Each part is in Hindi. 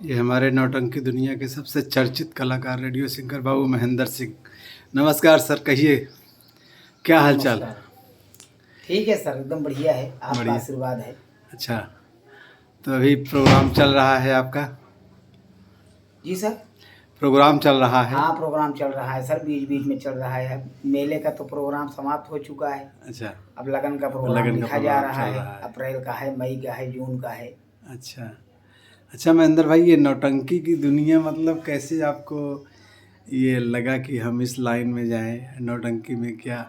ये हमारे नौटंकी दुनिया के सबसे चर्चित कलाकार रेडियो सिंगर बाबू महेंद्र सिंह। नमस्कार सर, कहिए क्या हालचाल। नमस्कार। ठीक है सर, एकदम बढ़िया है, आपका बढ़िया। आशीर्वाद है। अच्छा, तो अभी प्रोग्राम चल रहा है आपका? जी सर। प्रोग्राम चल रहा है? हाँ, प्रोग्राम चल रहा है सर, बीच बीच में चल रहा है। मेले का तो प्रोग्राम समाप्त हो चुका है। अच्छा, अब लगन का प्रोग्राम लगन का लिखा जा प्रोग्राम रहा चल है। रहा है। अप्रैल का है, मई का है, जून का है। अच्छा अच्छा महेंद्र भाई, ये नौटंकी की दुनिया मतलब कैसे आपको ये लगा कि हम इस लाइन में जाएं? नौटंकी में क्या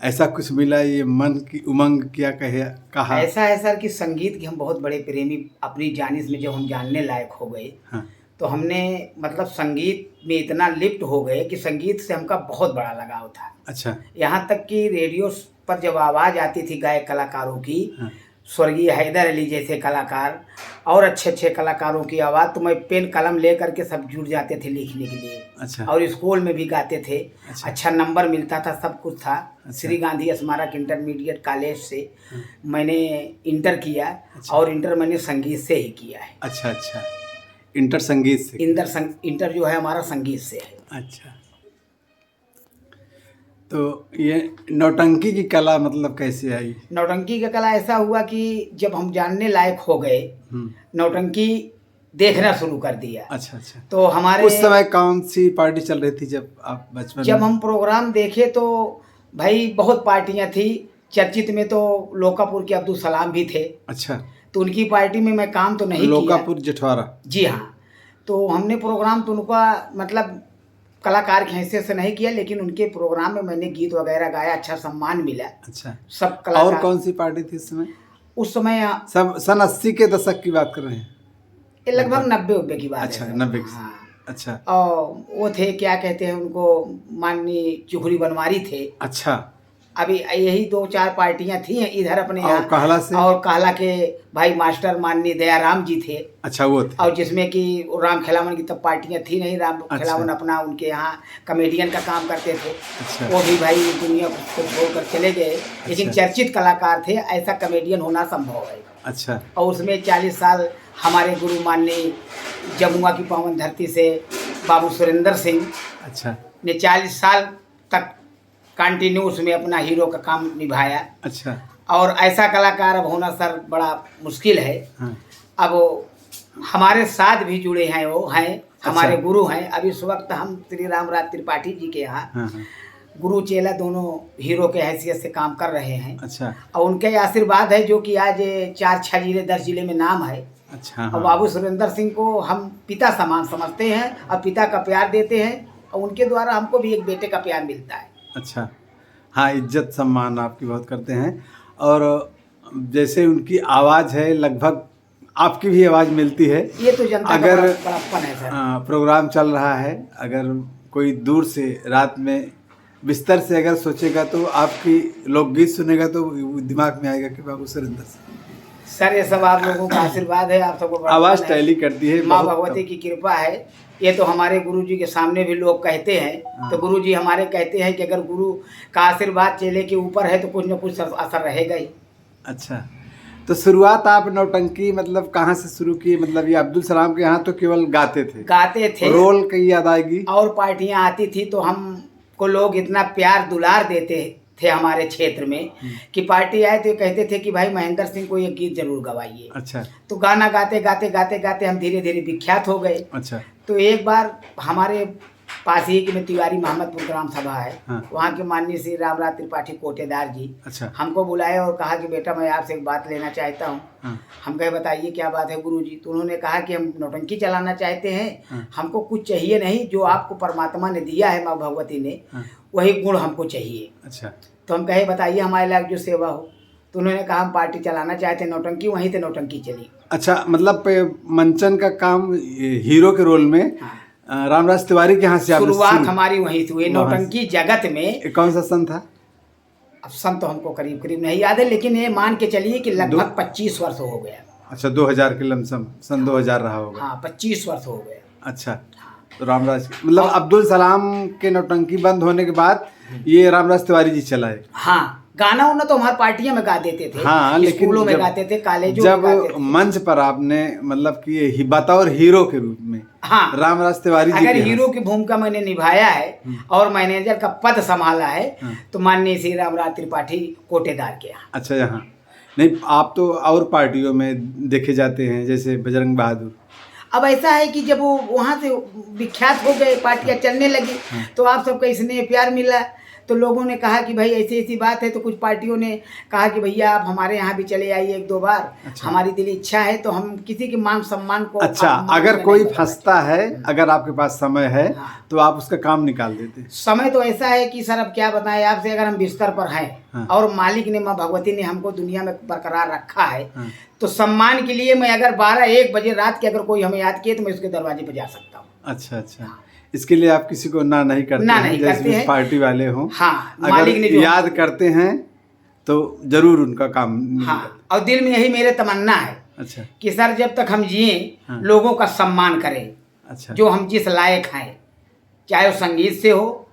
ऐसा कुछ मिला, ये मन की उमंग क्या कहा? ऐसा है सर कि संगीत के हम बहुत बड़े प्रेमी अपनी जानिश में जब हम जानने लायक हो गए, हाँ। तो हमने मतलब संगीत में इतना लिप्त हो गए कि संगीत से हमका बहुत बड़ा लगाव था। अच्छा। यहाँ तक कि रेडियो पर जब आवाज़ आती थी गायक कलाकारों की, हाँ। स्वर्गीय हैदर अली जैसे कलाकार और अच्छे अच्छे कलाकारों की आवाज़, तो मैं पेन कलम ले करके सब जुट जाते थे लिखने के लिए। अच्छा। और स्कूल में भी गाते थे। अच्छा नंबर मिलता था, सब कुछ था। अच्छा। श्री गांधी स्मारक इंटरमीडिएट कॉलेज से मैंने इंटर किया। अच्छा। और इंटर मैंने संगीत से ही किया है। अच्छा अच्छा, इंटर संगीत से? इंटर जो है हमारा संगीत से है। अच्छा, तो ये नौटंकी की कला मतलब कैसे आई? नौटंकी का कला ऐसा हुआ कि जब हम जानने लायक हो गए, नौटंकी देखना शुरू कर दिया। अच्छा अच्छा, तो हमारे उस समय कौन सी पार्टी चल रही थी जब आप बचपन जब में? हम प्रोग्राम देखे तो भाई बहुत पार्टियां थी। चर्चित में तो लोकापुर के अब्दुल सलाम भी थे। अच्छा, तो उनकी पार्टी में मैं काम तो नहीं किया। लोकापुर जठवारा? जी हाँ। तो हमने प्रोग्राम तो उनका मतलब कलाकार की हैसियत से नहीं किया, लेकिन उनके प्रोग्राम में मैंने गीत वगैरह गाया, अच्छा सम्मान मिला। अच्छा, सब कलाकार। और कौन सी पार्टी थी उस समय? उस समय सब सन 80 के दशक की बात कर रहे हैं? ये लगभग 90 की बात अच्छा, है। 90 की। हाँ। अच्छा। और वो थे, क्या कहते हैं उनको, माननीय चुहरी बनवारी थे। अच्छा। अभी यही 2-4 पार्टियां थी इधर अपने और यहाँ। कहला से? और कहला के भाई मास्टर माननीय दयाराम जी थे। अच्छा, वो थे। और जिसमें कि राम खिलावन की तब पार्टियां थी नहीं। राम खिलावन अपना उनके यहाँ कॉमेडियन का काम करते थे। अच्छा। वो भी भाई दुनिया को छोड़कर चले गए। लेकिन चर्चित कलाकार थे, ऐसा कॉमेडियन होना संभव है। अच्छा। और उसमें 40 साल हमारे गुरु माननीय जमुआ की पावन धरती से बाबू सुरेंद्र सिंह अच्छा ने 40 साल तक कंटिन्यू उसमें अपना हीरो का काम निभाया। अच्छा। और ऐसा कलाकार अब होना सर बड़ा मुश्किल है। हाँ। अब हमारे साथ भी जुड़े हैं, वो हैं हमारे अच्छा। गुरु हैं। अभी इस वक्त हम श्री रामराज त्रिपाठी जी के यहाँ हाँ हाँ। गुरु चेला दोनों हीरो के हैसियत से काम कर रहे हैं। अच्छा। और उनके आशीर्वाद है जो कि आज 4-6 जिले 10 जिले में नाम है। अच्छा। और हाँ। बाबू सुरेंद्र सिंह को हम पिता समान समझते हैं और पिता का प्यार देते हैं, और उनके द्वारा हमको भी एक बेटे का प्यार मिलता है। अच्छा, हाँ, इज्जत सम्मान आपकी बहुत करते हैं। और जैसे उनकी आवाज़ है, लगभग आपकी भी आवाज़ मिलती है। ये तो जनता अगर का बड़प्पन है सर। प्रोग्राम चल रहा है, अगर कोई दूर से रात में बिस्तर से अगर सोचेगा तो आपकी लोकगीत सुनेगा तो दिमाग में आएगा कि बाबू सुरेंद्र सिंह। सर ये सब आप लोगों का आशीर्वाद है, आप सबको आवाज़ टैली करती है, माँ भगवती की कृपा है। ये तो हमारे गुरुजी के सामने भी लोग कहते हैं। तो गुरुजी हमारे कहते हैं कि अगर गुरु का आशीर्वाद चेले के ऊपर है तो कुछ न कुछ असर रहेगा ही। अच्छा, तो शुरुआत आप नौटंकी मतलब कहाँ से शुरू की? मतलब ये अब्दुल सलाम के यहाँ तो केवल गाते थे, रोल की अदायगी? और पार्टियां आती थी तो हमको लोग इतना प्यार दुलार देते थे हमारे क्षेत्र में कि पार्टी आए तो कहते थे कि भाई महेंद्र सिंह को ये गीत जरूर गवाइए। अच्छा। तो गाना गाते गाते गाते गाते हम धीरे धीरे विख्यात हो गए। अच्छा। तो एक बार हमारे पास ही में तिवारी मोहम्मदपुर ग्राम सभा है। हाँ। वहाँ के माननीय श्री रामराज त्रिपाठी कोटेदार जी अच्छा। हमको बुलाए और कहा कि बेटा मैं आपसे एक बात लेना चाहता हूँ। हाँ। हम कहे बताइए क्या बात है गुरुजी। तो उन्होंने कहा कि हम नौटंकी चलाना चाहते हैं। हाँ। हमको कुछ चाहिए नहीं, जो आपको परमात्मा ने दिया है, माँ भगवती ने, हाँ। वही गुण हमको चाहिए। अच्छा। तो हम कहे बताइए हमारे लायक जो सेवा हो। तो उन्होंने कहा हम पार्टी चलाना चाहते हैं नौटंकी, वहीं से नौटंकी चली। अच्छा, मतलब मंचन का काम हीरो के रोल में रामराज तिवारी के यहाँ से शुरुआत हमारी वहीं से हुई नौटंकी जगत में। कौन सा सन था? अब सन तो हमको करीब करीब नहीं याद है, लेकिन ये मान के चलिए कि लगभग 25 वर्ष हो गया। अच्छा, 2000 के लमसम, सन 2000 रहा होगा। हाँ, 25 वर्ष हो गया। अच्छा, तो रामराज मतलब अब्दुल सलाम के नौटंकी बंद होने के बाद ये रामराज तिवारी जी चलाए। हाँ, गाना उन्ना तो हमारे पार्टियों में गा देते थे, हाँ, लेकिन स्कूलों में जब- गाते थे, कॉलेजों में गाते जब थे। मंच पर आपने मतलब कि बतौर हीरो के रूप में हाँ, रामराज तिवारी जी अगर के यहाँ हीरो से- की भूमिका मैंने निभाया है और मैनेजर का पद संभाला है हाँ। तो माननीय श्री रामराज त्रिपाठी कोटेदार के यहाँ। अच्छा, यहाँ नहीं, आप तो और पार्टियों में देखे जाते हैं जैसे बजरंग बहादुर। अब ऐसा है कि जब वो वहाँ से विख्यात हो गए, पार्टियाँ चलने लगी, तो आप सबका स्नेह प्यार मिला, तो लोगों ने कहा कि भाई ऐसी ऐसी बात है, तो कुछ पार्टियों ने कहा कि भैया आप हमारे यहाँ भी चले आइए एक दो बार। अच्छा। हमारी दिली इच्छा है, तो हम किसी के मान सम्मान को अच्छा, अपमान अगर में कोई नहीं बदलना फंसता है, अगर आपके पास समय है हाँ। तो आप उसका काम निकाल देते हैं। समय तो ऐसा है कि सर अब क्या बताएं आपसे, अगर हम बिस्तर पर हैं हाँ। और मालिक ने, माँ भगवती ने हमको दुनिया में बरकरार रखा है, हाँ। तो सम्मान के लिए मैं अगर 12-1 बजे रात के अगर कोई हमें याद किए तो मैं उसके दरवाजे पर जा सकता हूँ। अच्छा अच्छा, इसके लिए आप किसी को ना नहीं करते ना हैं, नहीं जैसे करते भी हैं। पार्टी वाले हों। हाँ, अगर मालिक ने जो याद करते हैं तो जरूर उनका काम हाँ, और दिल में यही मेरे तमन्ना है अच्छा कि सर जब तक हम जिए हाँ। लोगों का सम्मान करें, अच्छा जो हम जिस लायक हैं, चाहे वो संगीत से हो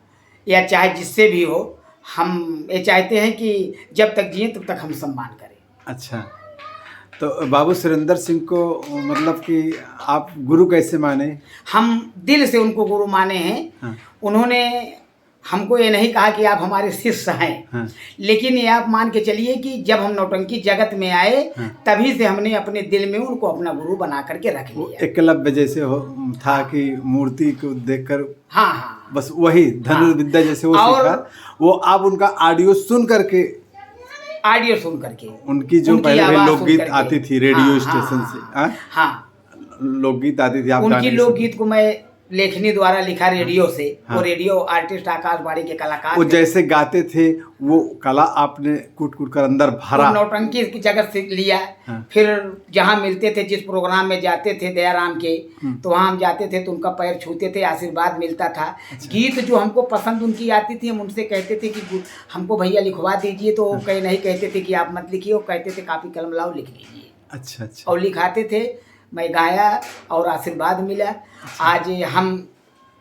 या चाहे जिससे भी हो, हम ये चाहते हैं कि जब तक जिए तब तक हम सम्मान करें। अच्छा, तो बाबू सुरेंद्र सिंह को मतलब कि आप गुरु कैसे माने? हम दिल से उनको गुरु माने हैं। हाँ। उन्होंने हमको ये नहीं कहा कि आप हमारे शिष्य हैं, हाँ। लेकिन ये आप मान के चलिए कि जब हम नौटंकी जगत में आए हाँ। तभी से हमने अपने दिल में उनको अपना गुरु बना करके रख वो लिया। एकलव्य जैसे हो था कि मूर्ति को देखकर हाँ हाँ, बस वही धनुर्विद्या जैसे वो और- सीखा, वो आप उनका ऑडियो सुन करके, ऑडियो सुन करके, उनकी जो उनकी पहले आवाज़ सुन लोकगीत करके। आती थी रेडियो हाँ, स्टेशन हाँ, से, हाँ, हाँ, लोकगीत आती थी, आप उनकी गाने लोकगीत को मैं लेखनी द्वारा लिखा रेडियो से। हाँ। वो रेडियो आर्टिस्ट आकाशवाणी के कलाकार वो थे। जैसे गाते थे वो कला आपने कूट कूट कर अंदर भरा। वो नौटंकी की जगत से लिया। हाँ। फिर जहाँ मिलते थे, जिस प्रोग्राम में जाते थे दयाराम के, तो वहाँ हम जाते थे तो उनका पैर छूते थे, आशीर्वाद मिलता था। गीत जो हमको पसंद उनकी आती थी, हम उनसे कहते थे कि हमको भैया लिखवा दीजिए, तो वो नहीं कहते थे कि आप मत लिखिए, वो कहते थे कापी कलम लाओ लिख लीजिए। अच्छा अच्छा, और लिखाते थे, मैं गाया और आशीर्वाद मिला। आज हम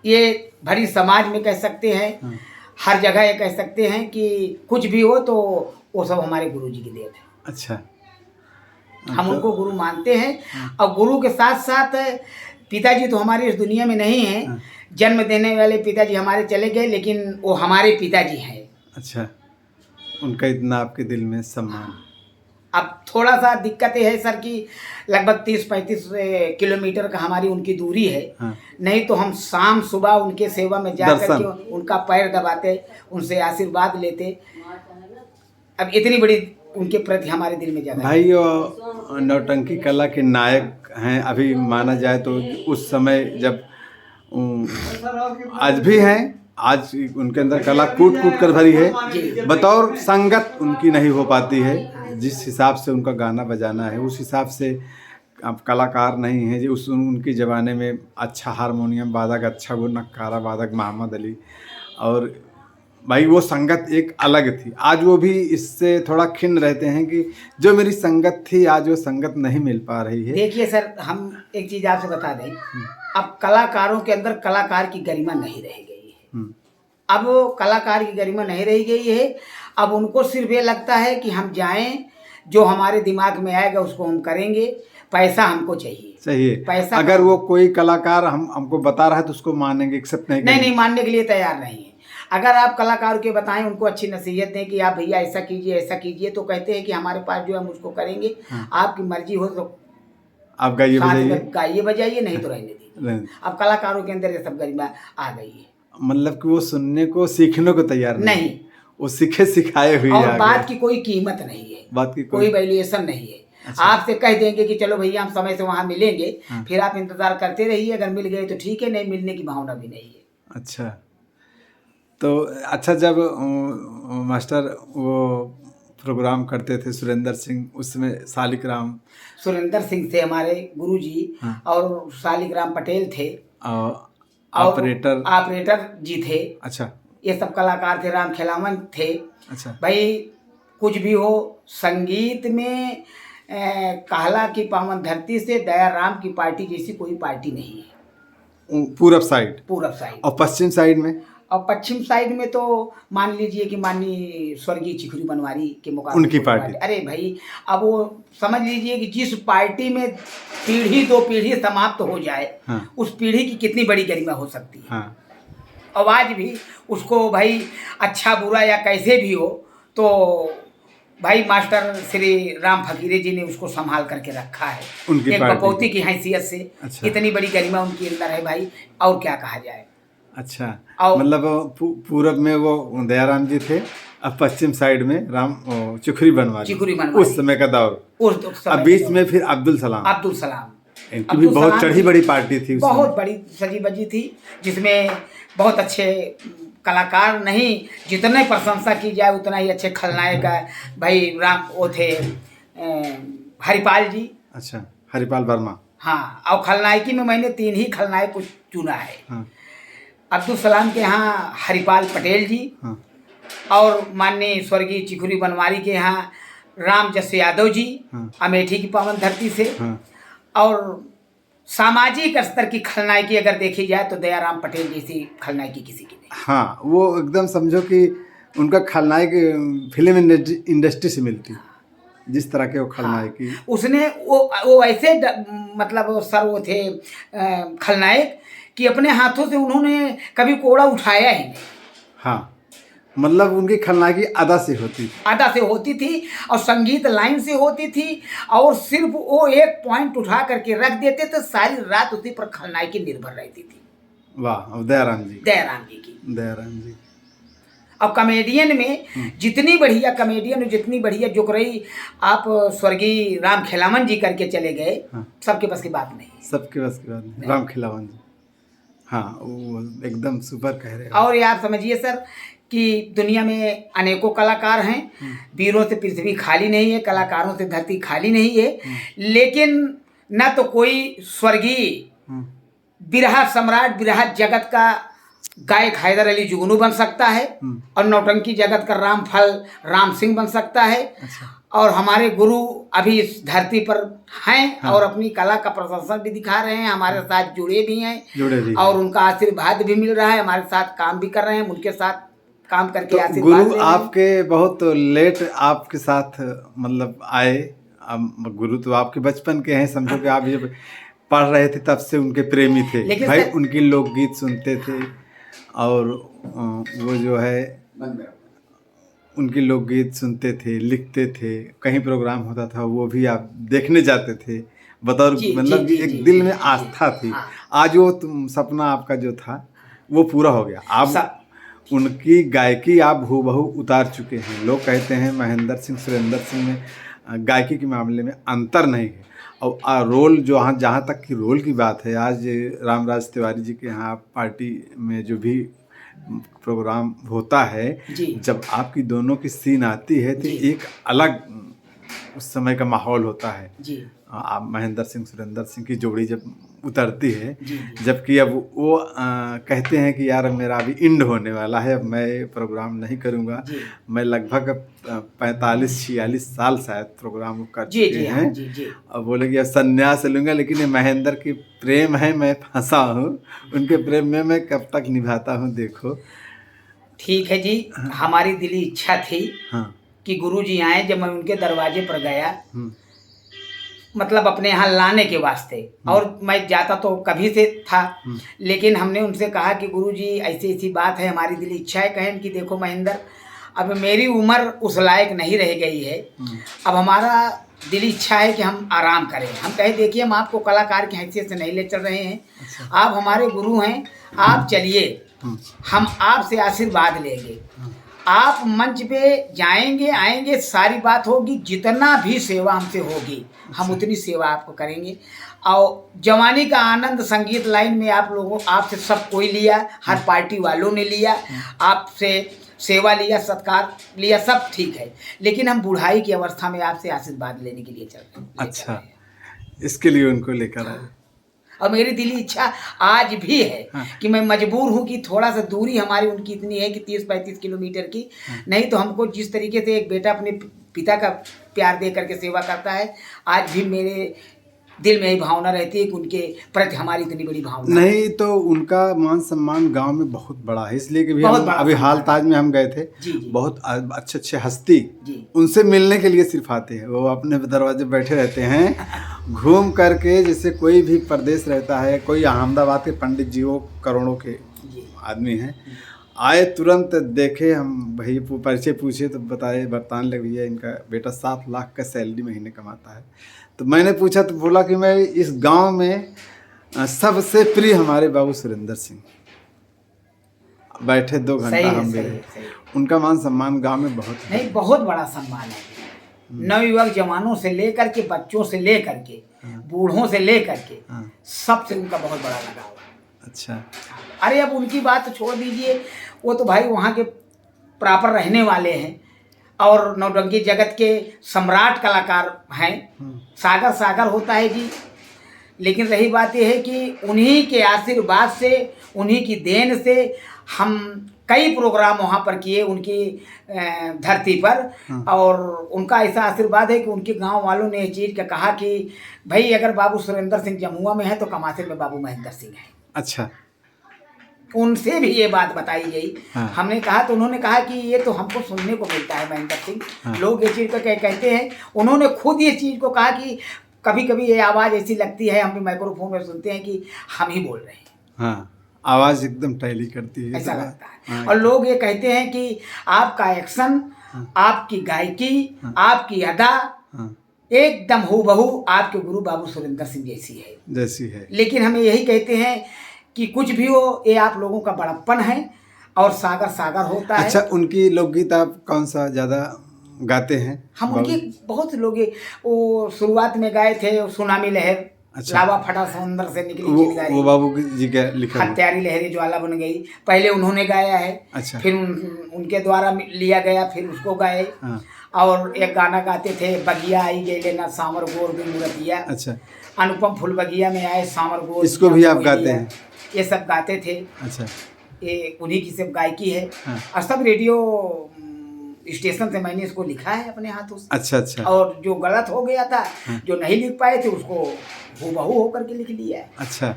ये भरी समाज में कह सकते हैं, हर जगह ये कह सकते हैं कि कुछ भी हो तो वो सब हमारे गुरुजी की देन है। अच्छा, हम तो- उनको गुरु मानते हैं। और गुरु के साथ साथ पिताजी तो हमारे इस दुनिया में नहीं हैं, जन्म देने वाले पिताजी हमारे चले गए, लेकिन वो हमारे पिताजी हैं। अच्छा, उनका इतना आपके दिल में सम्मान। अब थोड़ा सा दिक्कत ये है सर कि लगभग 30-35 किलोमीटर का हमारी उनकी दूरी है। हाँ। नहीं तो हम शाम सुबह उनके सेवा में जा दर्शन। करके उनका पैर दबाते, उनसे आशीर्वाद लेते। अब इतनी बड़ी उनके प्रति हमारे दिल में जगह है। भाई वो नौटंकी कला के नायक हैं, अभी माना जाए तो उस समय जब आज भी हैं, आज उनके अंदर कला कूट कूट कर भरी है। बतौर संगत उनकी नहीं हो पाती है, जिस हिसाब से उनका गाना बजाना है उस हिसाब से अब कलाकार नहीं है। जो उनके ज़माने में अच्छा हारमोनियम वादक, अच्छा वो नक्कारा वादक मोहम्मद अली, और भाई वो संगत एक अलग थी। आज वो भी इससे थोड़ा खिन्न रहते हैं कि जो मेरी संगत थी आज वो संगत नहीं मिल पा रही है। देखिए सर, हम एक चीज़ आपसे बता दें, अब कलाकारों के अंदर कलाकार की गरिमा नहीं रह गई है। अब वो कलाकार की गरिमा नहीं रह गई है। अब उनको सिर्फ ये लगता है कि हम जाएं, जो हमारे दिमाग में आएगा उसको हम करेंगे, पैसा हमको चाहिए। पैसा अगर वो कोई कलाकार हमको बता रहा है तो उसको मानेंगे, एक्सेप्ट नहीं नहीं मानने के लिए तैयार नहीं है। अगर आप कलाकार के बताएं, उनको अच्छी नसीहत दें कि आप भैया ऐसा कीजिए, तो कहते हैं कि हमारे पास जो है हम उसको करेंगे। आपकी मर्जी हो तो आप गाइए बजाइए, नहीं तो रहने दीजिए। अब कलाकारों के अंदर ये सब गरिमा आ गई है। मतलब कि वो सुनने को सीखने को तैयार नहीं, वो सीखे सिखाए हुए। और बात की कोई कीमत नहीं है, बात की कोई वैल्यूएशन नहीं है। अच्छा। आपसे कह देंगे कि चलो भैया हम समय से वहाँ मिलेंगे, फिर आप इंतजार करते रहिए, अगर मिल गए तो ठीक है, नहीं मिलने की भावना भी नहीं है। अच्छा, तो अच्छा, जब मास्टर वो प्रोग्राम करते थे सुरेंद्र सिंह, उसमें शालिग्राम सुरेंद्र सिंह थे हमारे गुरुजी। और शालिग्राम पटेल थे, ऑपरेटर जी थे। अच्छा, ये सब कलाकार थे, राम खिलावन थे। अच्छा भाई कुछ भी हो, संगीत में कहला की पावन धरती से दयाराम की पार्टी जैसी कोई पार्टी नहीं है। पूरब साइड पूरब साइड और पश्चिम साइड में और पश्चिम साइड में तो मान लीजिए कि माननीय स्वर्गीय चिखरी बनवारी के मुकाबले उनकी पार्टी। अरे भाई, अब वो समझ लीजिए कि जिस पार्टी में पीढ़ी दो पीढ़ी समाप्त हो जाए, हाँ। उस पीढ़ी की कितनी बड़ी गरिमा हो सकती है। हाँ। और आज भी उसको भाई अच्छा बुरा या कैसे भी हो, तो भाई मास्टर श्री राम फकीरे जी ने उसको संभाल करके रखा है उनकी एक पार्टी बपौती की हैसियत से। अच्छा। इतनी बड़ी गरिमा उनके अंदर है भाई, और क्या कहा जाए। अच्छा, और मतलब पूरब में वो दयाराम जी थे, अब पश्चिम साइड में चिखरी बनवारी उस समय का दौर। उस समय अब बीच में फिर अब्दुल सलाम इनकी भी बहुत चढ़ी बड़ी पार्टी थी, बहुत बड़ी सजी बजी थी, जिसमें बहुत अच्छे कलाकार नहीं, जितने प्रशंसा की जाए उतना ही अच्छे खलनायक है भाई। राम वो थे हरिपाल जी। अच्छा, हरिपाल वर्मा। हाँ, और खलनायकी में मैंने 3 ही खलनायक को चुना है। हाँ। अब्दुल सलाम के यहाँ हरिपाल पटेल जी। हाँ। और माननीय स्वर्गीय चिखरी बनवारी के यहाँ राम जस यादव जी। हाँ। अमेठी की पावन धरती से। हाँ। और सामाजिक स्तर की खलनायकी अगर देखी जाए तो दयाराम पटेल जैसी खलनायकी किसी की नहीं। हाँ, वो एकदम समझो कि उनका खलनायक फिल्म इंडस्ट्री से मिलती, जिस तरह के वो खलनायकी। हाँ, उसने वो ऐसे मतलब सर वो थे खलनायक कि अपने हाथों से उन्होंने कभी कोड़ा उठाया ही नहीं। हाँ, मतलब उनकी खलनायकी अदा से होती थी और संगीत लाइन से होती थी, और सिर्फ वो एक पॉइंट उठा करके रख देते तो सारी रात उसी पर खलनायकी निर्भर रहती थी। वाह, दयाराम जी की। अब कॉमेडियन में जितनी बढ़िया जोक रही, आप स्वर्गीय राम खिलावन जी करके चले गए। हाँ। सबके बस की बात नहीं। राम खिलावन जी, हाँ, वो एकदम सुपर कह रहे हैं। और ये आप समझिए सर कि दुनिया में अनेकों कलाकार हैं, वीरों से पृथ्वी खाली नहीं है, कलाकारों से धरती खाली नहीं है, लेकिन न तो कोई स्वर्गीय बिरहा सम्राट, बिरहा जगत का गायक हैदर अली जुगनू बन सकता है, और नौटंकी जगत का रामफल राम सिंह बन सकता है। अच्छा। और हमारे गुरु अभी इस धरती पर हैं। हाँ। और अपनी कला का प्रदर्शन भी दिखा रहे हैं, हमारे साथ जुड़े भी हैं, और उनका आशीर्वाद भी मिल रहा है, हमारे साथ काम भी कर रहे हैं, उनके साथ काम करके तो आशीर्वाद। गुरु आपके बहुत लेट आपके साथ मतलब आए। गुरु तो आपके बचपन के हैं, समझो कि आप जब पढ़ रहे थे तब से उनके प्रेमी थे भाई, उनकी लोकगीत सुनते थे, और वो जो है उनकी लोकगीत सुनते थे, लिखते थे, कहीं प्रोग्राम होता था वो भी आप देखने जाते थे, बतौर मतलब एक दिल में आस्था थी। आज वो सपना आपका जो था वो पूरा हो गया, आप उनकी गायकी आप हूबहू उतार चुके हैं। लोग कहते हैं महेंद्र सिंह सुरेंद्र सिंह में गायकी के मामले में अंतर नहीं है, और रोल जो जहाँ तक की रोल की बात है, आज रामराज तिवारी जी के यहाँ पार्टी में जो भी प्रोग्राम होता है, जब आपकी दोनों की सीन आती है तो एक अलग उस समय का माहौल होता है। आप महेंद्र सिंह सुरेंद्र सिंह की जोड़ी जब उतरती है, जबकि अब वो कहते हैं कि यार मेरा अभी इंड होने वाला है, अब मैं प्रोग्राम नहीं करूँगा। मैं लगभग 45-46 साल शायद प्रोग्राम कर चुके हैं, अब बोले कि अब संन्यास लूँगा, लेकिन ये महेंद्र की प्रेम है, मैं फंसा हूँ उनके प्रेम में, मैं कब तक निभाता हूँ देखो। ठीक है जी। हाँ। हमारी दिली इच्छा थी। हाँ। कि गुरुजी आए, जब मैं उनके दरवाजे पर गया, मतलब अपने यहाँ लाने के वास्ते, और मैं जाता तो कभी से था, लेकिन हमने उनसे कहा कि गुरुजी ऐसी ऐसी बात है, हमारी दिली इच्छा है। कहें कि देखो महेंद्र, अब मेरी उम्र उस लायक नहीं रह गई है, अब हमारा दिली इच्छा है कि हम आराम करें। हम कहे देखिए हम आपको कलाकार की हैसियत से नहीं ले चल रहे हैं। अच्छा। आप हमारे गुरु हैं, आप चलिए, हम आपसे आशीर्वाद लेंगे, आप मंच पे जाएंगे आएंगे, सारी बात होगी, जितना भी सेवा हमसे होगी हम उतनी सेवा आपको करेंगे। और जवानी का आनंद संगीत लाइन में आप लोगों आपसे सब कोई लिया, हर पार्टी वालों ने लिया, आपसे सेवा लिया, सत्कार लिया, सब ठीक है, लेकिन हम बुढ़ाई की अवस्था में आपसे आशीर्वाद लेने के लिए चलते हैं। अच्छा, इसके लिए उनको लेकर आए। और मेरी दिली इच्छा आज भी है। हाँ। कि मैं मजबूर हूँ कि थोड़ा सा दूरी हमारी उनकी इतनी है कि 30-35 किलोमीटर की। हाँ। नहीं तो हमको जिस तरीके से एक बेटा अपने पिता का प्यार दे करके सेवा करता है, आज भी मेरे दिल में ही भावना रहती है कि उनके प्रति हमारी इतनी बड़ी भावना नहीं तो उनका मान सम्मान गांव में बहुत बड़ा है, इसलिए कि भी बहुत हम बड़ा अभी सम्मान हाल ताज में हम गए थे, जी जी बहुत अच्छे अच्छे हस्ती जी उनसे मिलने के लिए सिर्फ आते हैं, वो अपने दरवाजे बैठे रहते हैं घूम करके। जैसे कोई भी प्रदेश रहता है, कोई अहमदाबाद के पंडित जी वो करोड़ों के जी आदमी हैं, आए तुरंत देखे, हम भाई परिचय पूछे तो बताए बताने लगे भैया इनका बेटा 7 लाख का सैलरी महीने कमाता है। तो मैंने पूछा तो बोला कि मैं इस गांव में सबसे प्रिय हमारे बाबू सुरेंद्र सिंह। बैठे 2 सही घंटा है, हम भी सही रहे। है, सही है। उनका मान सम्मान गांव में बहुत है। नहीं, बहुत बड़ा सम्मान है। नवयुवक जवानों से लेकर के, बच्चों से लेकर के, बूढ़ों से लेकर के, हाँ। सबसे उनका बहुत बड़ा लगाव है। अच्छा। अरे अब उनकी बात तो छोड़ दीजिए, वो तो भाई वहाँ के प्रॉपर रहने वाले हैं और नौटंकी जगत के सम्राट कलाकार हैं। सागर सागर होता है जी। लेकिन रही बात यह है कि उन्हीं के आशीर्वाद से, उन्हीं की देन से हम कई प्रोग्राम वहाँ पर किए उनकी धरती पर। और उनका ऐसा आशीर्वाद है कि उनके गांव वालों ने इस चीज़ का कहा कि भाई अगर बाबू सुरेंद्र सिंह जमुआ में है तो कमासिर में बाबू महेंद्र सिंह है। अच्छा। उनसे भी ये बात बताई गई। हाँ। हमने कहा तो उन्होंने कहा कि ये तो हमको सुनने को मिलता है महेंद्र सिंह। हाँ। लोग ये चीज़ को कहते हैं। उन्होंने खुद ये चीज़ को कहा कि कभी कभी ये आवाज़ ऐसी लगती है, हम भी माइक्रोफोन में सुनते हैं कि हम ही बोल रहे हैं। हाँ, आवाज़ एकदम टैली करती है, ऐसा लगता है। हाँ। और लोग ये कहते हैं कि आपका एक्शन, आपकी गायकी, आपकी अदा हाँ। एकदम हूबहू आपके गुरु बाबू सुरेंद्र सिंह जैसी है। लेकिन हम यही कहते हैं कि कुछ भी हो, ये आप लोगों का बड़प्पन है और सागर सागर होता है। अच्छा, उनकी लोकगीत आप कौन सा ज़्यादा गाते हैं? हम उनकी बहुत लोग वो शुरुआत में गाए थे सुनामी लहर। अच्छा। लावा फटा समुंदर से निकली चिंगारी, वो बाबू जी का लिखा हुआ। हत्यारी लहरी ज्वाला बन गई, पहले उन्होंने गाया है। अच्छा। फिर उनके द्वारा लिया गया, फिर उसको गाए। हाँ। और एक गाना गाते थे, बगिया आई गए लेना सामर गोर भी मूर्तिया। अच्छा। अनुपम फुल बगिया में आए सामर गोर, इसको भी आप गाते हैं? ये सब गाते थे। अच्छा। ये उन्हीं की सब गायकी है। हाँ। और सब रेडियो स्टेशन से मैंने इसको लिखा है अपने हाथों से। अच्छा अच्छा। और जो गलत हो गया था, जो नहीं लिख पाए थे, उसको हूबहू होकर के लिख लिया है। अच्छा।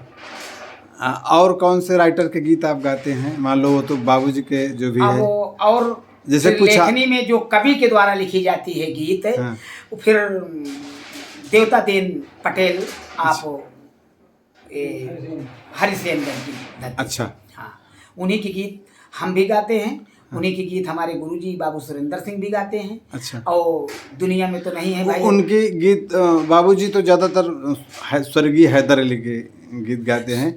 और कौन से राइटर के गीत आप गाते हैं? मान लो वो तो बाबूजी के जो भी है। और जैसे कुछ लेखनी में जो कवि के द्वारा लिखी जाती है गीत, हाँ। फिर देवता देन पटेल, आप हरिसेन की। अच्छा। हाँ, उन्हीं के गीत हम भी गाते हैं। उन्हीं के गीत हमारे गुरुजी बाबू सुरेंद्र सिंह भी गाते हैं। अच्छा। और दुनिया में तो नहीं है भाई उनके गीत। बाबूजी तो ज़्यादातर स्वर्गीय हैदर अली के गीत गाते हैं।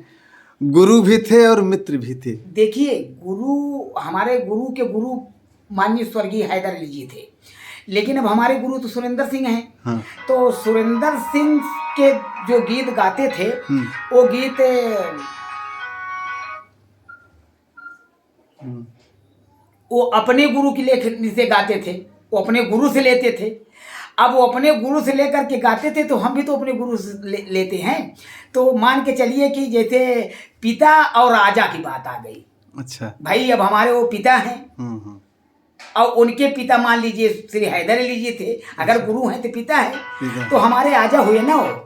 गुरु भी थे और मित्र भी थे। देखिए, गुरु, हमारे गुरु के गुरु माननीय स्वर्गीय हैदर अली जी थे, लेकिन अब हमारे गुरु तो सुरेंद्र सिंह हैं। हाँ। तो सुरेंद्र सिंह के जो गीत गाते थे, वो गीत वो अपने गुरु की लेखनी से गाते थे, वो अपने गुरु से लेते थे। अब वो अपने गुरु से लेकर के गाते थे, तो हम भी तो अपने गुरु से लेते हैं। तो मान के चलिए कि जैसे पिता और राजा की बात आ गई। अच्छा। भाई अब हमारे वो पिता हैं और उनके पिता मान लीजिए श्री हैदर अली जी थे। अगर गुरु हैं तो पिता है, तो हमारे आजा हुए ना वो।